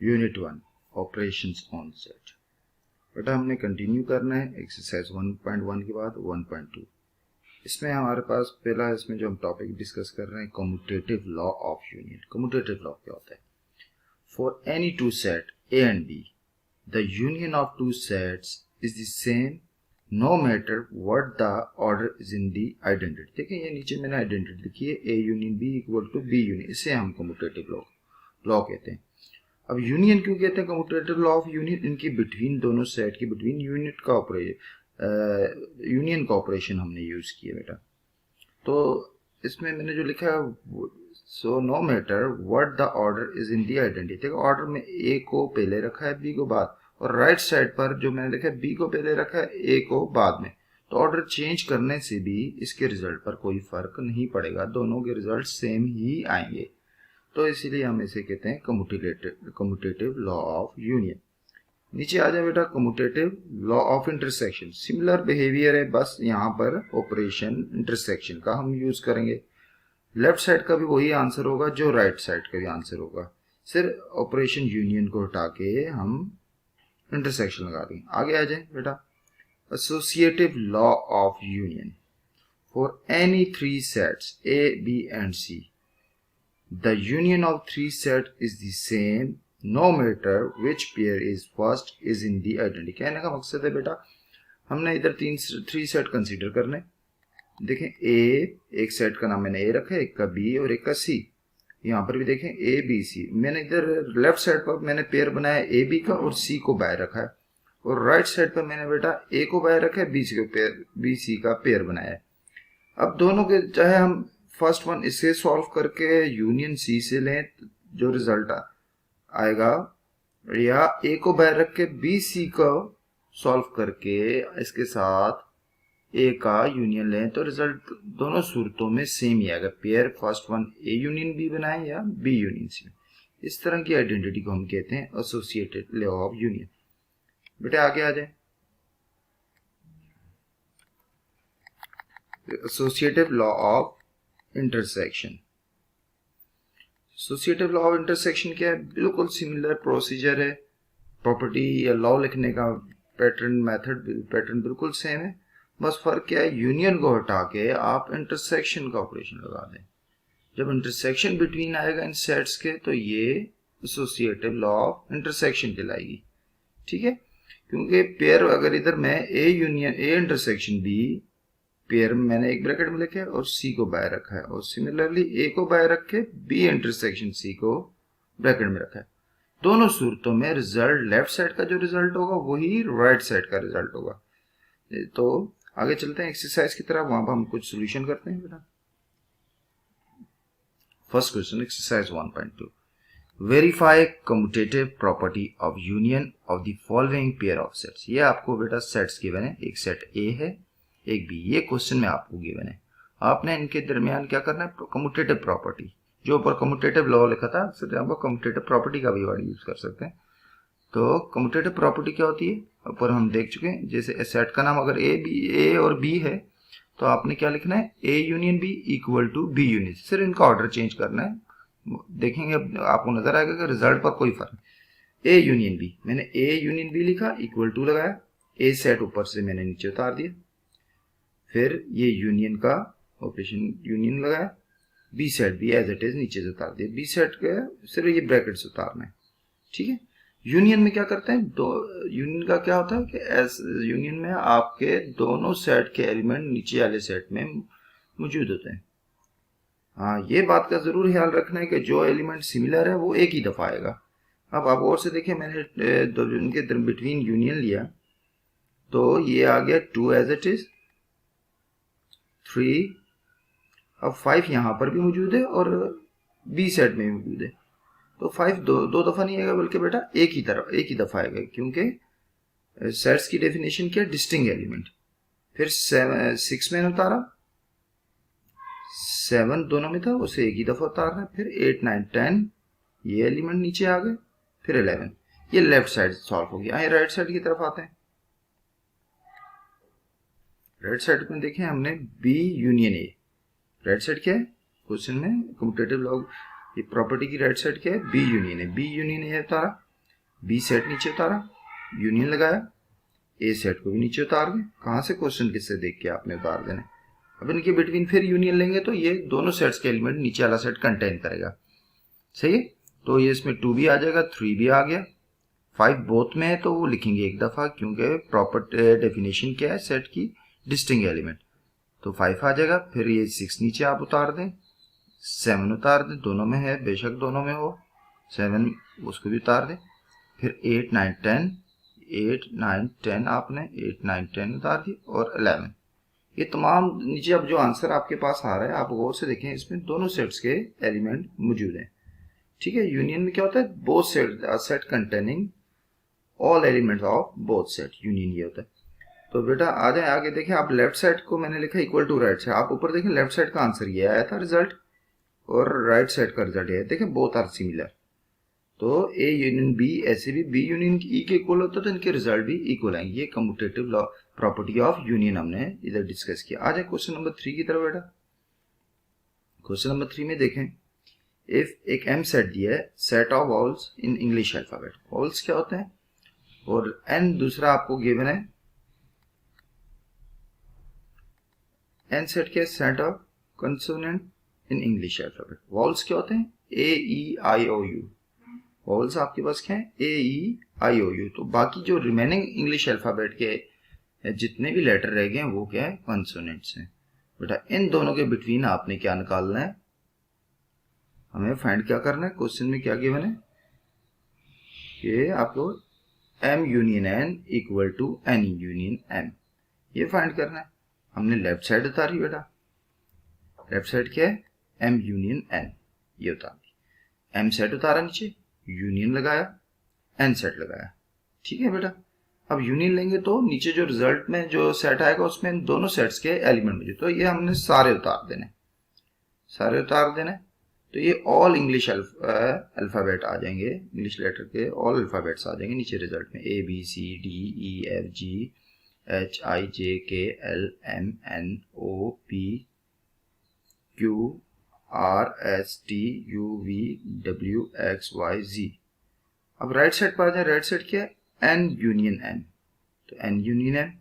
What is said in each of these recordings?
Unit 1 operations on set. बेटा हमने continue करना है एक्सरसाइज 1.1 के बाद 1.2। इसमें हमारे पास पहला इसमें जो हम टॉपिक डिस्कस कर रहे हैं commutative law of union. Commutative law क्या होता है? For any two set A and B the union of two sets is the same no matter what the order is in the identity. देखिए ये नीचे मैंने आइडेंटिटी लिखी है, A union B equal to B union. इसे हम commutative law कहते हैं। अब यूनियन क्यों कहते हैं कम्यूटेटिव लॉ ऑफ यूनियन? इनकी बिटवीन दोनों सेट की बिटवीन यूनिट का यूनियन का ऑपरेशन हमने यूज किया बेटा। तो इसमें मैंने जो लिखा है so no matter what the order is in the identity. Order में ए को पहले रखा है बी को बाद, और राइट साइड पर जो मैंने लिखा है बी को पहले रखा है ए को बाद में। तो ऑर्डर चेंज करने से भी इसके रिजल्ट पर कोई फर्क नहीं पड़ेगा, दोनों के रिजल्ट सेम ही आएंगे। तो इसीलिए हम इसे कहते हैं कम्यूटेटिव लॉ ऑफ यूनियन। नीचे आ जाए बेटा commutative law of intersection. Similar behaviour है, बस यहाँ पर ऑपरेशन इंटरसेक्शन का हम यूज करेंगे। लेफ्ट साइड का भी वही आंसर होगा जो राइट साइड का भी आंसर होगा, सिर्फ ऑपरेशन यूनियन को हटा के हम इंटरसेक्शन लगा देंगे। आगे आ जाए बेटा associative law of union. For any three sets A B and C the union of three set is the same no matter which pair is first is in the identity। कहने का मकसद है बेटा हमने इधर थ्री सेट कंसीडर करने। देखें ए, एक सेट का नाम मैंने ए रखा है, एक का बी और एक का सी। यहाँ पर भी देखें ए बी सी। मैंने इधर लेफ्ट साइड पर मैंने पेयर बनाया ए बी का और सी को बाय रखा है, और राइट साइड पर मैंने बेटा ए को बाय रखा है, बी सी का पेयर बनाया है। अब दोनों के चाहे हम फर्स्ट वन इसे सॉल्व करके यूनियन सी से लें जो रिजल्ट आएगा, या ए को बाय रख के बी सी को सॉल्व करके इसके साथ ए का यूनियन लें तो रिजल्ट दोनों सूरतों में सेम ही आएगा। Pair first one A union B बनाए या बी यूनियन सी। इस तरह की आइडेंटिटी को हम कहते हैं एसोसिएटेड लॉ ऑफ यूनियन। बेटे आगे आ जाए associative law of intersection. Associative law of intersection क्या है? बिल्कुल सिमिलर प्रोसीजर है, प्रॉपर्टी या लॉ लिखने का पैटर्न बिल्कुल सेम है। बस फर्क क्या है, यूनियन को हटा के आप इंटरसेक्शन का ऑपरेशन लगा दें। जब इंटरसेक्शन बिटवीन आएगा इन सेट्स के तो ये एसोसिएटिव लॉ ऑफ इंटरसेक्शन कहलाएगी। ठीक है, क्योंकि पेयर अगर इधर मैं A union A intersection B pair में मैंने एक ब्रैकेट में लिखा है और सी को बाय रखा है, और सिमिलरली ए को बाय रख के बी इंटरसेक्शन सी को ब्रैकेट में रखा है। दोनों सूरतों में रिजल्ट लेफ्ट साइड का जो रिजल्ट होगा वही राइट साइड का रिजल्ट होगा। तो आगे चलते हैं एक्सरसाइज की तरफ, वहां पर हम कुछ सोल्यूशन करते हैं बेटा। First question exercise 1.2 verify commutative property of union of the following pair of sets. ये आपको बेटा सेट्स गिवन है, एक सेट ए है एक बी, ये क्वेश्चन में आपको गिवन है। आपने इनके दरमियान क्या करना है, कम्यूटेटिव प्रॉपर्टी, जो ऊपर कम्यूटेटिव लॉ लिखा था आप कम्यूटेटिव प्रॉपर्टी का भी वर्ड यूज कर सकते हैं। तो कम्यूटेटिव प्रॉपर्टी क्या होती है ऊपर हम देख चुके हैं। जैसे सेट का नाम अगर ए और बी है तो आपने क्या लिखना है, A union B equal to B union. सिर्फ इनका ऑर्डर चेंज करना है, देखेंगे आपको नजर आएगा कि रिजल्ट पर कोई फर्क। ए यूनियन बी, मैंने ए यूनियन बी लिखा, इक्वल टू लगाया, ए सेट ऊपर से मैंने नीचे उतार दिया, फिर ये यूनियन का ऑपरेशन यूनियन लगाया, बी सेट भी एज इट इज नीचे से उतार दिया, बी सेट के सिर्फ ये ब्रैकेट से उतारना है। ठीक है, यूनियन में क्या करते हैं, यूनियन का क्या होता है कि एस यूनियन में आपके दोनों सेट के एलिमेंट नीचे वाले सेट में मौजूद होते हैं। हाँ, ये बात का जरूर ख्याल रखना है कि जो एलिमेंट सिमिलर है वो एक ही दफा आएगा। अब आप और से देखिए, मैंने इनके बिटवीन यूनियन लिया तो ये आ गया 2 एज इट इज 3। अब 5 यहां पर भी मौजूद है और बी सेट में भी मौजूद है, तो 5 दो दफा नहीं आएगा बल्कि बेटा एक ही दफा आएगा, क्योंकि सेट्स की डेफिनेशन क्या है, डिस्टिंक्ट एलिमेंट। फिर 6 मैंने उतारा, 7 दोनों में था उसे एक ही दफा उतारना है, फिर 8 9 10 ये एलिमेंट नीचे आ गए, फिर 11। ये लेफ्ट साइड सॉल्व हो गया। आइए राइट साइड की तरफ आते हैं। राइट साइड में देखें हमने B union A. Right side क्या है क्वेश्चन में, कम्यूटेटिव लॉ ये प्रॉपर्टी की राइट साइड क्या है, बी यूनियन है। बी यूनियन ए उतारा, बी सेट नीचे उतारा, यूनियन लगाया, ए सेट को भी नीचे उतार दें। कहाँ से? क्वेश्चन किससे देख के आपने उतार देना। अब इनके बिटवीन फिर यूनियन लेंगे तो ये दोनों सेट्स के एलिमेंट नीचे वाला सेट कंटेन करेगा। सही है, तो ये इसमें 2 भी आ जाएगा, 3 भी आ गया, 5 बोथ में है तो वो लिखेंगे एक दफा, क्योंकि प्रॉपर डेफिनेशन क्या है सेट की? Distinct element. तो 5 आ जाएगा, फिर ये 6 नीचे आप उतार दें, 7 उतार दें, दोनों में है, बेशक दोनों में हो, 7 उसको भी उतार दें, फिर 8 9 10, 8 9 10 आपने 8 9 10 उतार दी, और 11। ये तमाम नीचे अब जो आंसर आपके पास आ रहा है आप गौर से देखें, इसमें दोनों सेट्स के एलिमेंट मौजूद हैं। ठीक है, यूनियन में क्या होता है? Both set containing all elements of both set, union ये होता है। तो बेटा आ जाए आगे देखें, आप लेफ्ट साइड को मैंने लिखा इक्वल टू राइट साइड, आप ऊपर देखें लेफ्ट साइड का आंसर ये आया था रिजल्ट, और राइट साइड का रिजल्ट है, देखें बोथ आर सिमिलर। तो ए यूनियन बी ऐसे भी बी यूनियन ई के इक्वल होता है, तो इनके रिजल्ट भी इक्वल आएंगे। ये commutative law property of union हमने इधर डिस्कस किया। आ जाए क्वेश्चन नंबर 3 की तरफ बेटा। क्वेश्चन नंबर 3 में देखें, इफ एक एम सेट दिया है, set of walls in English alphabet, walls क्या होते हैं, और एन दूसरा आपको गिवन है, एन सेट क्या है? Set of consonant in English alphabet. Walls क्या होते हैं? ए ई आई ओ यू। वॉल्स आपके पास क्या है? ए ई आई ओ यू। तो बाकी जो रिमेनिंग इंग्लिश अल्फाबेट के जितने भी लेटर रह गए हैं वो क्या है? कंसोनेंट्स हैं। बेटा इन दोनों के बिटवीन आपने क्या निकालना है? हमें फाइंड क्या करना है? क्वेश्चन में क्या गिवन है कि आपको M union N equal to N union M, ये फाइंड करना है। हमने लेफ्ट साइड उतारी बेटा, लेफ्ट साइड क्या है? एम यूनियन एन, ये उतार दी। एम सेट उतारा नीचे, यूनियन लगाया, एन सेट लगाया। ठीक है बेटा, अब यूनियन लेंगे तो नीचे जो रिजल्ट में जो सेट आएगा उसमें दोनों सेट्स के एलिमेंट मौजूद, तो ये हमने सारे उतार देने, सारे उतार देने। तो ये ऑल इंग्लिश अल्फाबेट आ जाएंगे, इंग्लिश लेटर के ऑल अल्फाबेट्स आ जाएंगे नीचे रिजल्ट में, A B C D E F G H I J K L M N O P Q R S T U V W X Y Z. अब right side पर आ जाए, right side क्या है? N union N, तो N union N,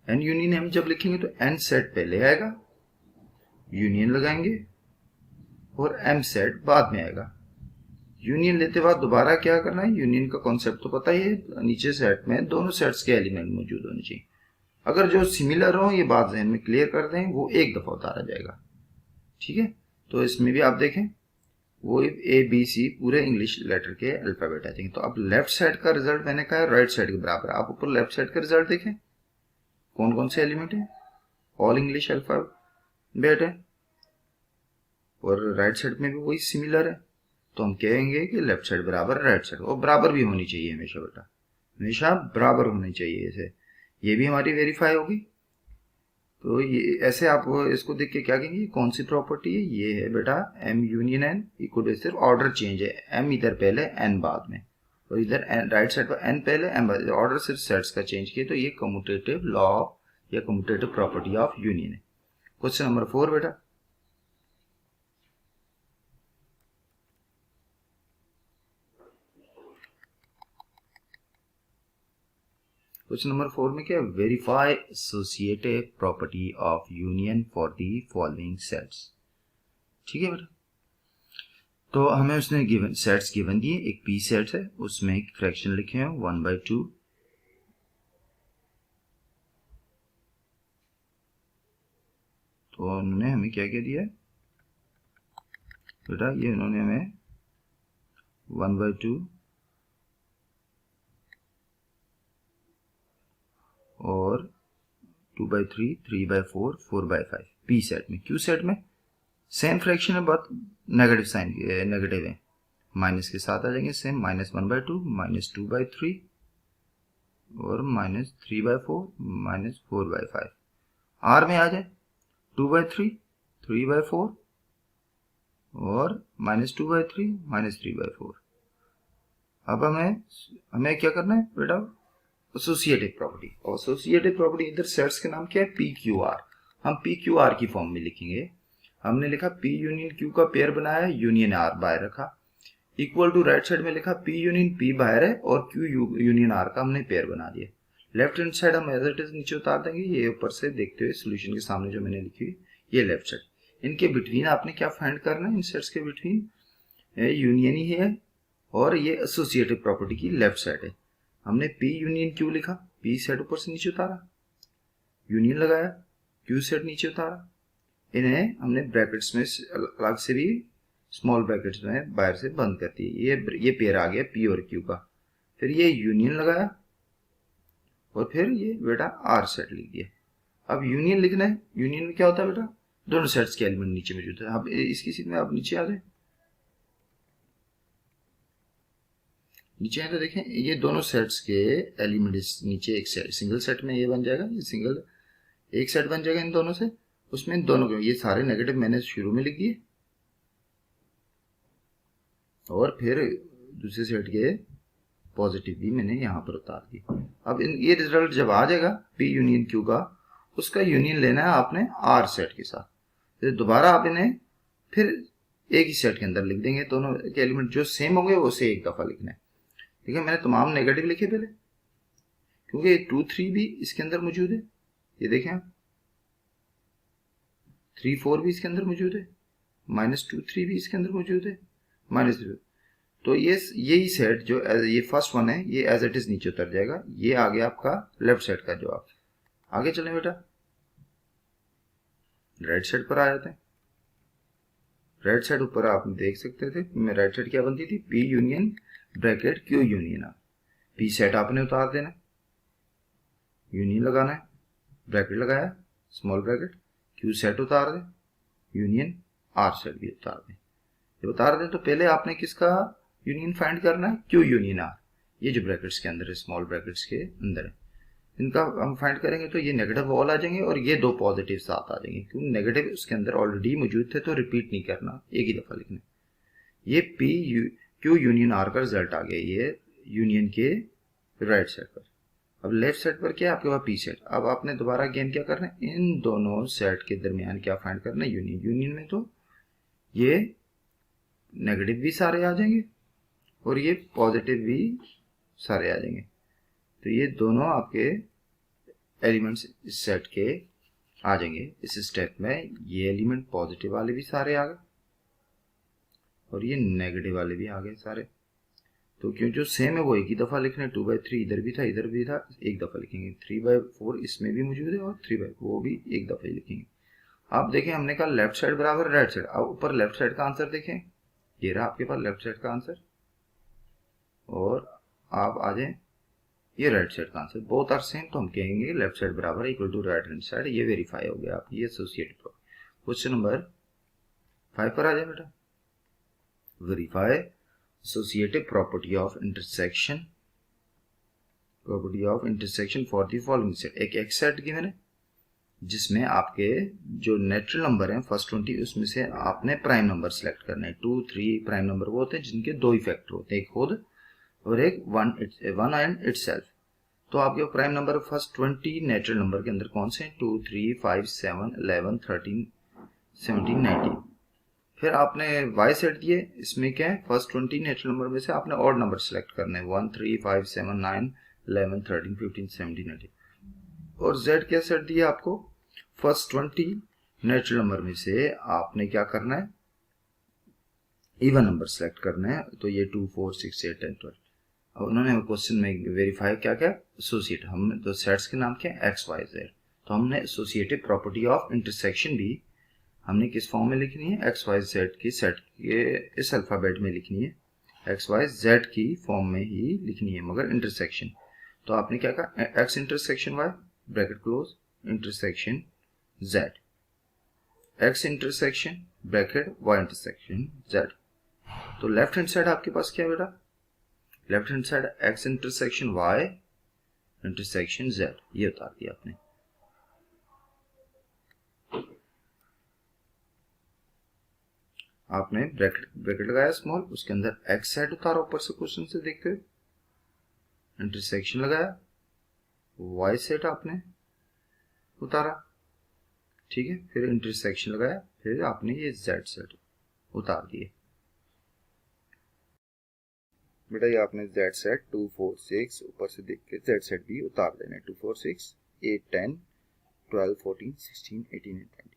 N union M जब लिखेंगे तो N set पहले आएगा, यूनियन लगाएंगे, और एम सेट बाद में आएगा। यूनियन लेते बाद दोबारा क्या करना है? यूनियन का कॉन्सेप्ट तो पता ही है, नीचे सेट में दोनों सेट्स के एलिमेंट मौजूद होने चाहिए। अगर जो सिमिलर हो, ये बात ज़हन में क्लियर कर दें, वो एक दफा उतारा जाएगा। ठीक है, तो इसमें भी आप देखें वो ए बी सी पूरे इंग्लिश लेटर के अल्फाबेट आ जाएंगे। तो अब लेफ्ट साइड का रिजल्ट मैंने कहा है राइट साइड के बराबर। आप ऊपर लेफ्ट साइड का रिजल्ट देखें, कौन कौन से एलिमेंट है? ऑल इंग्लिश अल्फाबेट है, और राइट साइड में भी वही सिमिलर है। तो हम कहेंगे कि लेफ्ट साइड बराबर राइट साइड, और बराबर भी होनी चाहिए हमेशा बेटा, हमेशा बराबर होनी चाहिए। ऐसे ये भी हमारी वेरीफाई होगी। तो ये ऐसे आप इसको देख के क्या कहेंगे, कौन सी प्रॉपर्टी है? ये है बेटा M union N equal to, सिर्फ ऑर्डर चेंज है, एम इधर पहले एन बाद में, और इधर राइट साइड पर एन पहले एम बाद, ऑर्डर सिर्फ सेट्स का चेंज किया। तो ये कम्यूटेटिव लॉ या कम्यूटेटिव प्रॉपर्टी ऑफ यूनियन है। क्वेश्चन नंबर 4 बेटा, क्वेश्चन नंबर 4 में क्या? Verify associative property of union for the following sets. ठीक है बेटा, तो हमें उसने गिवन सेट्स गिवन दिए, एक पी सेट है, उसमें एक फ्रैक्शन लिखे हैं 1/2, तो उन्होंने हमें क्या क्या दिया बेटा? ये उन्होंने हमें 1/2 और 2/3, 3/4, 4/5 पी सेट में। क्यू सेट में सेम फ्रैक्शन है, बहुत नेगेटिव साइन नेगेटिव है, माइनस के साथ आ जाएंगे सेम, -1/2, -2/3 और -3/4, -4/5। आर में आ जाए 2/3, 3/4 और -2/3, -3/4। अब हमें क्या करना है बेटा? एसोसिएटिव प्रॉपर्टी, और एसोसिएटिव प्रॉपर्टी इधर सेट्स के नाम क्या है? P Q are. हम पी क्यू आर की फॉर्म में लिखेंगे। हमने लिखा पी यूनियन क्यू का पेयर बनाया, यूनियन आर बाय रखा, इक्वल टू राइट साइड में लिखा पी यूनियन पी बाहर है और क्यू यूनियन आर का हमने पेयर बना दिया। लेफ्ट हैंड साइड हम एज इट इज नीचे उतार देंगे, ये ऊपर से देखते हुए सोल्यूशन के सामने जो मैंने लिखी हुई ये लेफ्ट साइड। इनके बिटवीन आपने क्या फाइंड करना है, इन सेट्स के बिटवीन यूनियन ही है और ये एसोसिएटिव प्रॉपर्टी की लेफ्ट साइड है। हमने पी यूनियन क्यू लिखा, पी सेट ऊपर से नीचे उतारा, यूनियन लगाया, क्यू सेट नीचे उतारा, इन्हें हमने ब्रैकेट्स में अलग से भी स्मॉल ब्रैकेट्स में बाहर से बंद कर दिए। ये पेयर आ गया पी और क्यू का। फिर ये यूनियन लगाया और फिर ये बेटा आर सेट लिख दिया। अब यूनियन लिखना है, यूनियन में क्या होता है बेटा, दोनों सेट्स के एलिमेंट नीचे मौजूद है। अब इसकी सीट में आप नीचे आ जाए, नीचे आए तो देखें ये दोनों सेट्स के एलिमेंट नीचे एक सिंगल सेट में ये बन जाएगा, ये सिंगल एक सेट बन जाएगा इन दोनों से। उसमें दोनों के ये सारे नेगेटिव मैंने शुरू में लिख दिए और फिर दूसरे सेट के पॉजिटिव भी मैंने यहाँ पर उतार दी। अब ये रिजल्ट जब आ जाएगा पी यूनियन क्यू का, उसका यूनियन लेना है आपने आर सेट के साथ। फिर दोबारा आप इन्हें फिर एक ही सेट के अंदर लिख देंगे, दोनों के एलिमेंट जो सेम होंगे उसे एक दफा लिखना है। ठीक है, मैंने तमाम नेगेटिव लिखे पहले क्योंकि 2 3 भी इसके अंदर मौजूद है, ये देखें आप 3 4 भी इसके अंदर मौजूद है, -2 3 भी इसके अंदर मौजूद है, -2। तो ये यही सेट जो ये फर्स्ट वन है ये एज इट इज नीचे उतर जाएगा। ये आ गया आपका लेफ्ट साइड का जवाब। आगे चलें बेटा, राइट साइड पर आ जाते हैं। राइट साइड ऊपर आप देख सकते थे मैं राइट साइड क्या बनती थी, P union bracket Q union R. P set आपने उतार देना, यूनियन लगाना है, ब्रैकेट लगाया स्मॉल ब्रैकेट, क्यू सेट उतार दे, यूनियन आर सेट भी उतार दें। जब उतार दें तो पहले आपने किसका यूनियन फाइंड करना है, क्यू यूनियन आर। ये जो ब्रैकेट्स के अंदर है, स्मॉल ब्रैकेट्स के अंदर है, इनका हम फाइंड करेंगे तो ये नेगेटिव ऑल आ जाएंगे और ये दो पॉजिटिव साथ आ जाएंगे क्योंकि नेगेटिव उसके अंदर ऑलरेडी मौजूद थे तो रिपीट नहीं करना, एक ही दफा लिखना। ये पी क्यू यूनियन आर का रिजल्ट आ गया ये यूनियन के राइट साइड पर। अब लेफ्ट साइड पर क्या है आपके पास पी सेट। अब आपने दोबारा अगेन क्या करना है, इन दोनों सेट के दरमियान क्या फाइंड करना है, यूनियन। यूनियन में तो ये नेगेटिव भी सारे आ जाएंगे और ये पॉजिटिव भी सारे आ जाएंगे। तो ये दोनों आपके एलिमेंट्स इस सेट के आ जाएंगे। इस स्टेप में ये एलिमेंट पॉजिटिव वाले भी सारे आ गए और ये नेगेटिव वाले भी आ गए सारे। तो क्यों जो सेम है वो एक ही दफा लिखना है। 2/3 इधर भी था इधर भी था, एक दफा लिखेंगे। 3/4 इसमें भी मौजूद है और 3/4 वो भी एक दफा ही लिखेंगे। आप देखें हमने कहा लेफ्ट साइड बराबर राइट साइड। अब ऊपर लेफ्ट साइड का आंसर देखें, ये रहा आपके पास लेफ्ट साइड का आंसर और आप आ जाए ये राइट साइड का आंसर। बोथ आर सेम तो हम कहेंगे लेफ्ट साइड बराबर equal to right hand side. ये वेरीफाई हो गया आपकी ये एसोसिएटिव। क्वेश्चन नंबर 5 पर आ जाए बेटा, verify associative property of intersection for the following set। एक एक्स सेट गिवन है जिसमें आपके जो नेचुरल नंबर हैं फर्स्ट 20 उसमें से आपने प्राइम नंबर सेलेक्ट करना है। 2 3 प्राइम नंबर वो होते हैं जिनके दो ही फैक्टर होते हैं, एक खुद और एक वन एंड इटसेल्फ। तो आपके prime number first 20 natural number के अंदर कौन से हैं, 2 3 5 7 11 13 17 19। फिर आपने y सेट दिए, इसमें क्या है फर्स्ट 20 नेचुरल नंबर में से आपने ऑड नंबर सेलेक्ट करने हैं 1 3 5 7 9 11 13 15 17 18। और z क्या सेट दिया आपको, फर्स्ट 20 नेचुरल नंबर में से आपने क्या करना है इवन नंबर सेलेक्ट करना है। तो ये 2 4 6 8 10 12। अब उन्होंने क्वेश्चन में वेरीफाई क्या क्या एसोसिएट, हम तो सेट्स के नाम क्या है x y z। तो हमने एसोसिएटिव प्रॉपर्टी ऑफ इंटरसेक्शन भी हमने किस फॉर्म में लिखनी है, एक्स वाई जेड की सेट के इस अल्फाबेट में लिखनी है, एक्स वाई जेड की फॉर्म में ही लिखनी है मगर इंटरसेक्शन। तो आपने क्या कहा, X intersection Y bracket close intersection Z, X intersection bracket Y intersection Z. तो लेफ्ट हैंड साइड आपके पास क्या है बेटा, left hand side X intersection Y intersection Z, ये उतार दिया आपने। आपने ब्रैकेट लगाया स्मॉल, उसके अंदर एक्स सेट उतारा ऊपर से क्वेश्चन से देखते हुए, इंटरसेक्शन लगाया, वाई सेट आपने उतारा, ठीक है, फिर इंटरसेक्शन लगाया, फिर आपने ये जेड सेट उतार दिए। बेटा ये आपने जेड सेट 2 4 6 ऊपर से देख के जेड सेट भी उतार देना है 2 4 6 8 10 12 14 16 18 एंड 20।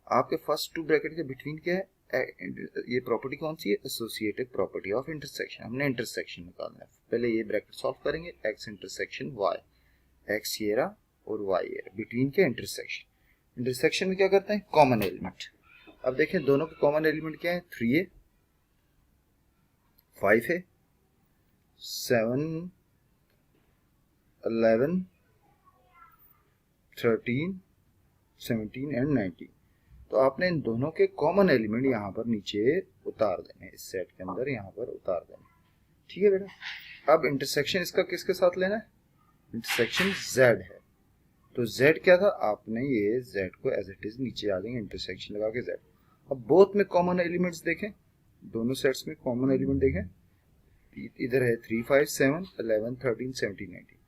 आपके फर्स्ट टू ब्रैकेट के बिटवीन क्या है, ये प्रॉपर्टी कौन सी है, एसोसिएटिव प्रॉपर्टी ऑफ इंटरसेक्शन। हमने इंटरसेक्शन निकालना है। पहले ये ब्रैकेट सॉल्व करेंगे, एक्स इंटरसेक्शन वाई, एक्स ये रहा और वाई ये रहा, बिटवीन के इंटरसेक्शन। इंटरसेक्शन में क्या करते हैं, कॉमन एलिमेंट। अब देखें दोनों के कॉमन एलिमेंट क्या है, 3 है, 5 है, 7 11 13 17 एंड 19। तो आपने इन दोनों के कॉमन एलिमेंट यहाँ पर नीचे उतार देने, इस सेट के अंदर यहाँ पर उतार देने। ठीक है बेटा। अब इंटरसेक्शन इसका किसके साथ लेना है, इंटरसेक्शन z है। तो z क्या था, आपने ये z को एज इट इज नीचे आ देंगे, इंटरसेक्शन लगा के z। अब बोथ में कॉमन एलिमेंट्स देखें, दोनों सेट्स में कॉमन एलिमेंट देखें, इधर है 3 5 7 11 13 17 19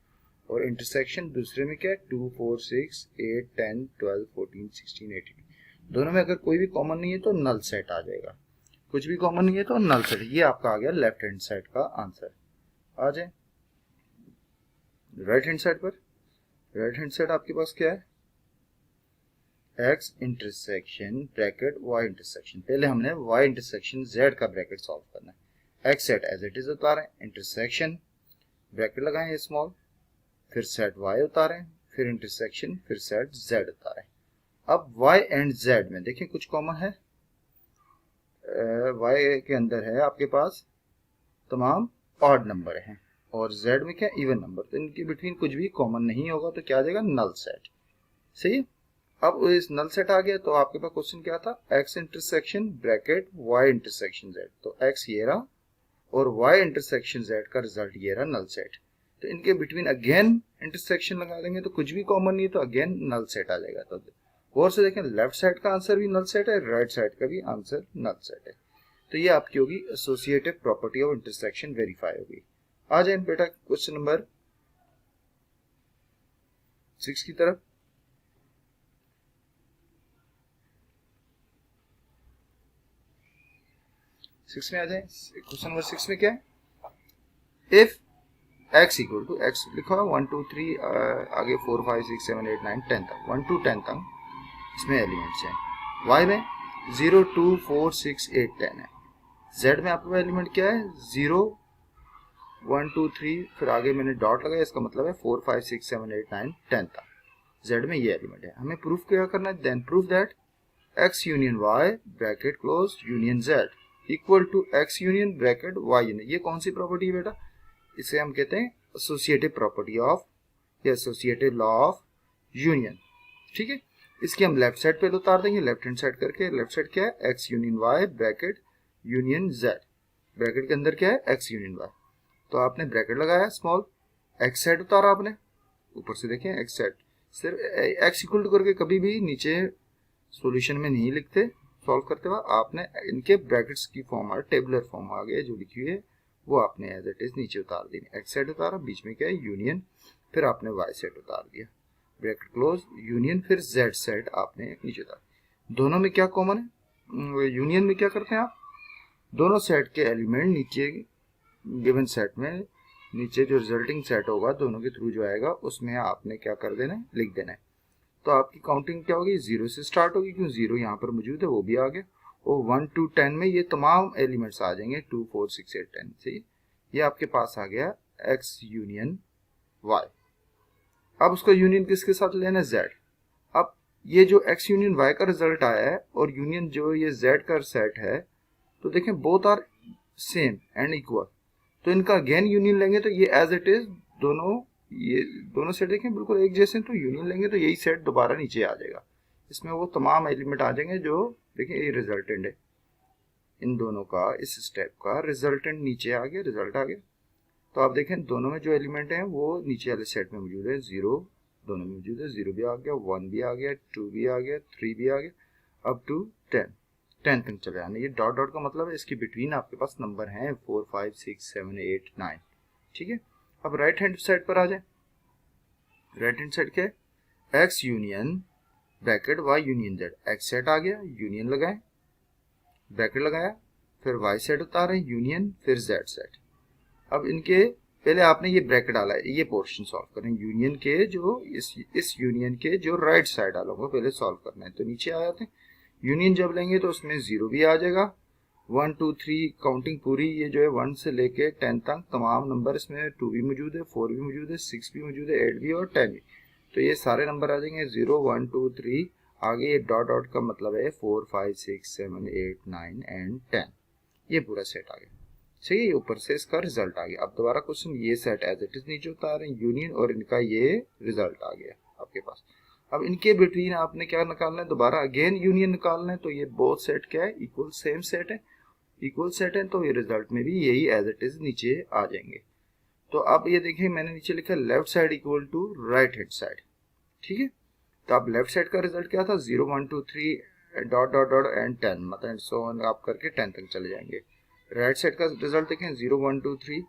और इंटरसेक्शन दूसरे में क्या है 2 4 6 8 10 12 14 16 18। दोनों में अगर कोई भी कॉमन नहीं है तो नल सेट आ जाएगा, कुछ भी कॉमन नहीं है तो नल सेट। ये आपका आ गया लेफ्ट हैंड साइड का आंसर। आ जाए राइट हैंड साइड पर। राइट हैंड साइड आपके पास क्या है, x intersection bracket y intersection. पहले हमने y इंटरसेक्शन z का ब्रैकेट सॉल्व करना है। x set as it is उतारें, इंटरसेक्शन ब्रैकेट लगाएं स्मॉल, फिर सेट y उतारें, फिर इंटरसेक्शन, फिर सेट z उतारें। अब y एंड z में देखें कुछ कॉमन है, y के अंदर है आपके पास तमाम ऑड नंबर हैं और z में क्या इवन नंबर, तो इनके बिटवीन कुछ भी कॉमन नहीं होगा तो क्या आ जाएगा, नल सेट। सही। अब इस नल सेट आ गया तो आपके पास क्वेश्चन क्या था, x intersection bracket y intersection z। तो x ये रहा और y इंटरसेक्शन z का रिजल्ट ये रहा, नल सेट। तो इनके बिटवीन अगेन इंटरसेक्शन लगा देंगे तो कुछ भी कॉमन नहीं है तो अगेन नल सेट आ जाएगा। तो और से देखें लेफ्ट साइड का आंसर भी नल सेट है, राइट साइड का भी आंसर नल सेट है। तो ये आपकी होगी associative property of intersection verify होगी। आ जाए बेटा क्वेश्चन नंबर 6 की तरफ। सिक्स में आ जाए। क्वेश्चन नंबर 6 में क्या है, if x equal to x लिखा हुआ 1 2 3 आगे 4 5 6 7 8 9 10 तक, 1 to 10 तक इसमें एलिमेंट्स हैं। y में 0 2 4 6 8 10 है। z में आपके पास एलिमेंट क्या है, 0 1 2 3, फिर आगे मैंने डॉट लगाया, इसका मतलब है 4 5 6 7 8 9 10 तक z में ये एलिमेंट है। हमें प्रूफ क्या करना है, then proof that x union y bracket close union z equal to x union bracket y union. ये कौन सी प्रॉपर्टी है बेटा, इसे हम कहते हैं एसोसिएटिव प्रॉपर्टी ऑफ या एसोसिएटिव लॉ ऑफ यूनियन। ठीक है। इसकी हम लेफ्ट साइड पे उतार देंगे, लेफ्ट हैंड साइड करके। लेफ्ट साइड क्या है, x union y bracket union z, bracket के अंदर क्या है x यूनियन y। तो आपने ब्रैकेट लगाया स्मॉल, x साइड उतारा आपने, ऊपर से देखें x साइड, सिर्फ x इक्वल टू करके कभी भी नीचे सॉल्यूशन में नहीं लिखते सॉल्व करते हुआ, आपने इनके ब्रैकेट्स की फॉर्म आ टेबुलर फॉर्म आ गया जो लिखी हुई है वो आपने एज इट इज नीचे उतार दी। x साइड उतारा, बीच में क्या है यूनियन, फिर आपने y साइड उतार दिया, ब्रैकेट क्लोज यूनियन, फिर z साइड आपने नीचे उतार। दोनों में क्या कॉमन है, यूनियन में क्या करते हैं आप, दोनों सेट के एलिमेंट नीचे गिवन सेट में नीचे जो रिजल्टिंग सेट होगा दोनों के थ्रू जो आएगा उसमें आपने क्या कर देना है, लिख देना है। तो आपकी काउंटिंग क्या होगी, 0 से स्टार्ट होगी, क्यों 0 यहाँ पर मौजूद है वो भी आ गया, और 1 to 10 में ये तमाम एलिमेंट्स आ जाएंगे 2 4 6 8 10 से। ये आपके पास आ गया x यूनियन y। अब उसका यूनियन किसके साथ लेना है, z। अब ये जो x यूनियन y का रिजल्ट आया है और यूनियन जो ये z का सेट है, तो देखें both are same and equal, तो इनका अगेन यूनियन लेंगे तो ये एज इट इज ये दोनों सेट देखें बिल्कुल एक जैसे, तो यूनियन लेंगे तो यही सेट दोबारा नीचे आ जाएगा, इसमें वो तमाम एलिमेंट आ जाएंगे जो देखें ये रिजल्टेंट है, इन दोनों का इस स्टेप का रिजल्टेंट नीचे आ गया, रिजल्ट आ गया। तो आप देखें दोनों में जो एलिमेंट हैं वो नीचे वाले सेट में मौजूद है, 0 दोनों में मौजूद है, 0 भी आ गया, 1 भी आ गया, 2 भी आ गया, 3 भी आ गया, अप टू 10 तक चले आने। ये डॉट डॉट का मतलब है इसके बिटवीन आपके पास नंबर हैं 4 5 6 7 8 9। ठीक है। अब राइट हैंड साइड पर आ जाए। राइट हैंड साइड क्या है, x union bracket y union z, x set आ गया, यूनियन लगाए, ब्रैकेट लगाया, फिर y सेट उतारे यूनियन, फिर z सेट। अब इनके पहले आपने ये ब्रैकेट डाला है, ये पोर्शन सॉल्व करें यूनियन के, जो इस यूनियन के जो राइट साइड डाला होगा पहले सॉल्व करना है। तो नीचे आ जाते हैं, यूनियन जब लेंगे तो उसमें 0 भी आ जाएगा, 1 2 3 काउंटिंग पूरी, ये जो है 1 से लेके 10 तक तमाम नंबर, इसमें 2 भी मौजूद है, 4 भी मौजूद है, 6 भी मौजूद है, 8 भी और 10 भी। तो ये सारे नंबर आ जाएंगे 0 1 2 3, आगे ये डॉट डॉट का मतलब है 4 5 6 7 8 9 एंड 10, ये पूरा सेट आ गया। सही है, ऊपर से इसका रिजल्ट आ गया। अब दोबारा क्वेश्चन, ये सेट एज इट इज नीचे उतार रहे हैं यूनियन, और इनका ये रिजल्ट आ गया आपके पास। अब इनके बिटवीन आपने क्या निकालना है, दोबारा अगेन यूनियन निकालना है। तो ये बोथ सेट क्या है, इक्वल सेम सेट है, इक्वल सेट है, तो ये रिजल्ट में भी यही एज इट इज नीचे आ जाएंगे। तो अब ये देखिए मैंने नीचे लिखा left side equal to right hand side, ठीक है। तो अब लेफ्ट साइड का रिजल्ट क्या था, 0 1 2 3 डॉट डॉट डॉट एंड 10, मतलब सो आप करके 10 तक चले जाएंगे। राइट साइड का रिजल्ट देखें, 0 1 2 3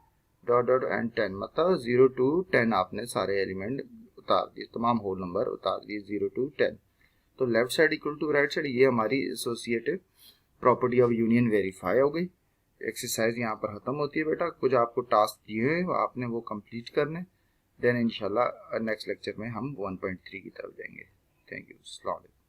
डॉट डॉट एंड 10, मतलब 0 to 10 आपने सारे एलिमेंट उतार दिए, तमाम होल नंबर उतार दिए 0 to 10। तो left side equal to right side, ये हमारी associative property of union verify हो गई। एक्सरसाइज यहाँ पर खत्म होती है बेटा, कुछ आपको टास्क दिए हुए आपने वो कंप्लीट करने, देन इंशाल्लाह नेक्स्ट लेक्चर में हम 1.3 की तरफ जाएंगे। Thank you. अस्सलाम वालेकुम।